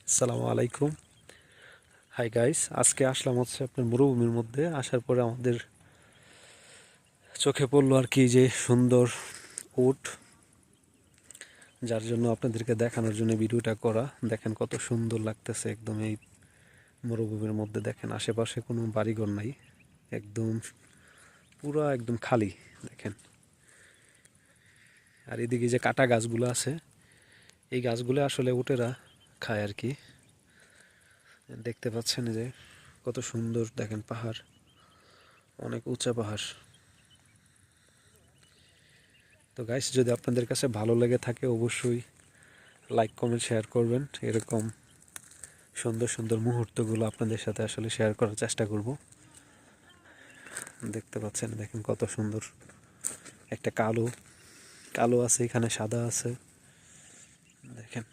আসসালামু আলাইকুম। Hi guys, আজকে আসলাম হচ্ছে আপনার মরুভূমির মধ্যে। আসার পরে আমাদের চোখে পড়লো আর কি যে সুন্দর উট, যার জন্য আপনাদেরকে দেখানোর জন্য ভিডিওটা করা। দেখেন কত সুন্দর লাগতেছে একদম এই মরুভূমির মধ্যে। দেখেন আশেপাশে কোনো বাড়িঘর নাই, একদম পুরা একদম খালি। দেখেন, আর এদিকে যে কাটা গাছগুলো আছে, এই গাছগুলো আসলে উটেরা খায় আর কি। দেখতে পাচ্ছেন যে কত সুন্দর, দেখেন পাহাড়, অনেক উঁচা পাহাড়। তো গাইস, যদি আপনাদের কাছে ভালো লেগে থাকে অবশ্যই লাইক কমেন্ট শেয়ার করবেন। এরকম সুন্দর সুন্দর মুহূর্তগুলো আপনাদের সাথে আসলে শেয়ার করার চেষ্টা করব। দেখতে পাচ্ছেন, দেখেন কত সুন্দর। একটা কালো কালো আছে, এখানে সাদা আছে, দেখেন।